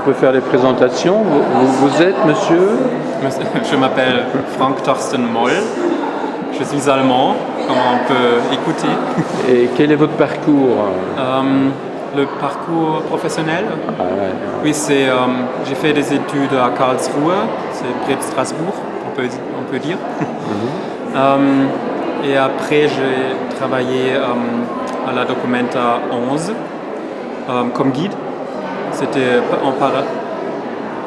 pouvez faire les présentations. Vous êtes monsieur? Je m'appelle Frank Thorsten Moll. Je suis allemand, comme on peut écouter. Et quel est votre parcours? Le parcours professionnel? Ouais. Oui, j'ai fait des études à Karlsruhe, c'est près de Strasbourg, on peut dire. Et après, j'ai travaillé à la Documenta 11 comme guide. C'était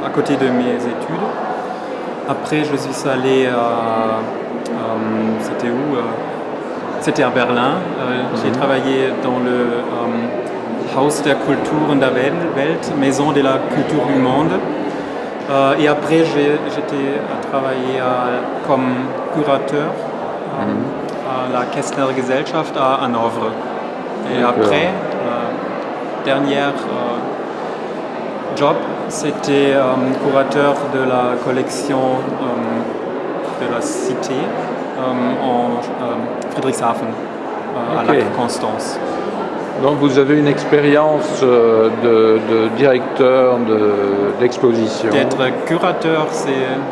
à côté de mes études. Après, je suis allé c'était où? C'était à Berlin. J'ai travaillé dans le Haus der Kulturen der Welt, Maison de la Culture du Monde. Et après, j'étais travaillé comme curateur à la Kessler Gesellschaft à Hanovre. Et après, dernier job, c'était curateur de la collection de la Cité en Friedrichshafen, à la Constance. Donc vous avez une expérience de directeur d'exposition. D'être curateur,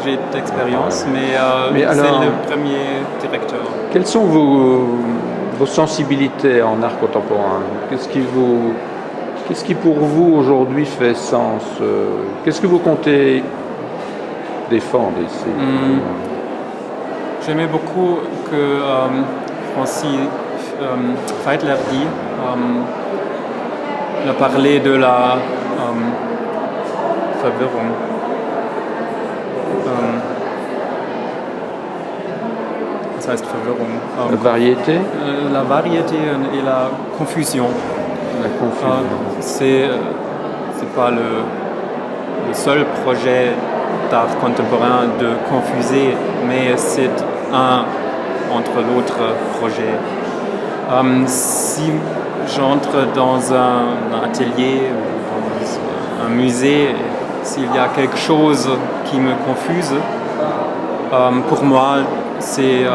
j'ai d'expérience, mais c'est le premier directeur. Quelles sont vos sensibilités en art contemporain? Qu'est-ce qui pour vous aujourd'hui fait sens? Qu'est-ce que vous comptez défendre ici? J'aimais beaucoup que Francis Feidler dit, il a parlé de la Verwirrung. Was heißt Verwirrung? La variété? La variété et la confusion. La confusion. C'est pas le seul projet d'art contemporain de confuser, mais c'est un entre l'autre projet. Si j'entre dans un atelier ou dans un musée, s'il y a quelque chose qui me confuse, pour moi, c'est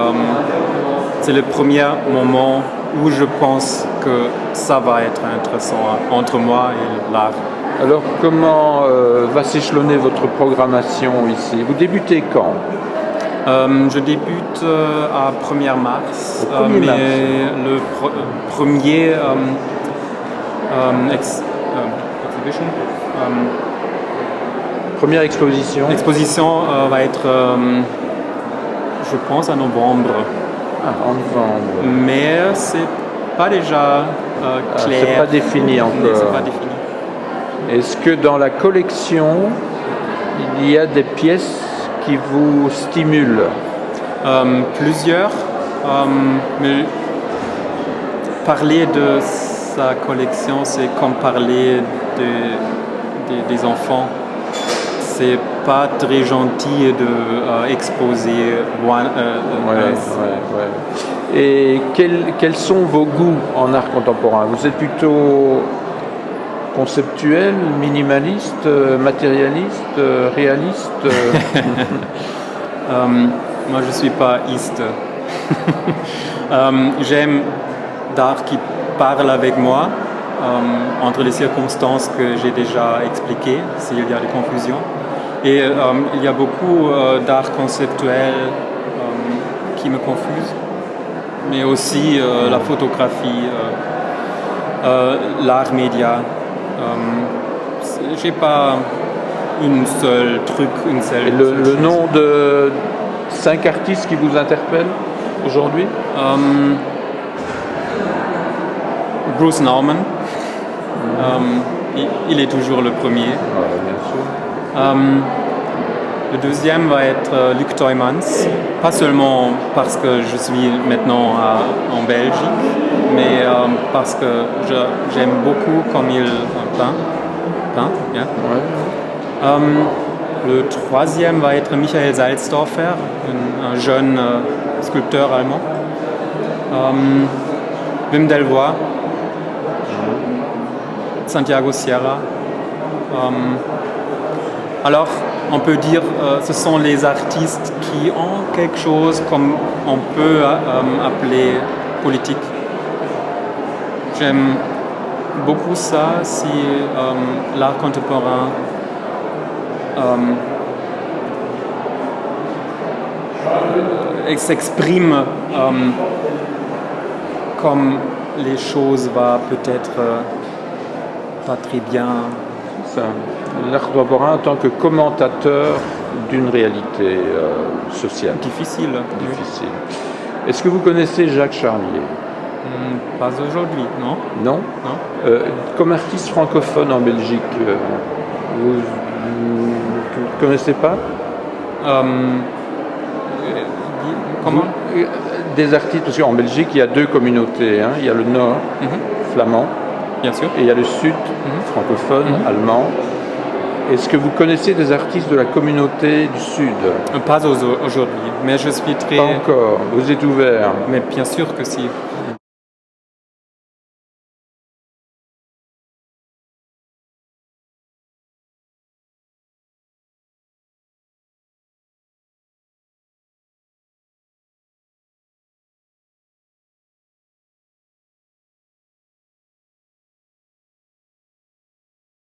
le premier moment où je pense que ça va être intéressant entre moi et l'art. Alors, comment va s'échelonner votre programmation ici? Vous débutez quand? Je débute à 1er mars, mais mars. Le premier exhibition. Première exposition. L'exposition va être, je pense, en novembre. Ah, en novembre. Mais c'est pas déjà clair. C'est pas défini encore. C'est pas défini. Est-ce que dans la collection, il y a des pièces qui vous stimulent? Plusieurs. Mais parler de sa collection, c'est comme parler des enfants. C'est pas très gentil de exposer. Et quels sont vos goûts en art contemporain? Vous êtes plutôt conceptuel, minimaliste, matérialiste, réaliste? Moi, je suis pas iste. J'aime d'art qui parle avec moi entre les circonstances que j'ai déjà expliquées, s'il y a des confusions. Et il y a beaucoup d'art conceptuel qui me confuse, mais aussi la photographie, l'art média. J'ai pas une seule truc, une seule. Et le nom de 5 artistes qui vous interpellent aujourd'hui? Bruce Nauman. Il est toujours le premier. Bien sûr. Le deuxième va être Luc Tuymans, pas seulement parce que je suis maintenant en Belgique, mais parce que j'aime beaucoup comme il peint. Yeah. Ouais. Le troisième va être Michael Salzdorfer, un jeune sculpteur allemand. Wim Delvoye, Santiago Sierra. Alors, on peut dire ce sont les artistes qui ont quelque chose comme on peut appeler politique. J'aime beaucoup ça si l'art contemporain s'exprime comme les choses vont peut-être pas très bien. Ça, l'art contemporain en tant que commentateur d'une réalité sociale Difficile. difficile. Est-ce que vous connaissez Jacques Charlier? Pas aujourd'hui, non? Non. Non. Comme artiste francophone en Belgique, vous ne connaissez pas? Comment? Des artistes, parce qu'en Belgique, il y a deux communautés. Hein. Il y a le nord, flamand, Bien sûr. et il y a le sud, francophone, allemand. Est-ce que vous connaissez des artistes de la communauté du sud? Pas aujourd'hui, mais je suis très... Pas encore. Vous êtes ouvert? Mais bien sûr que si.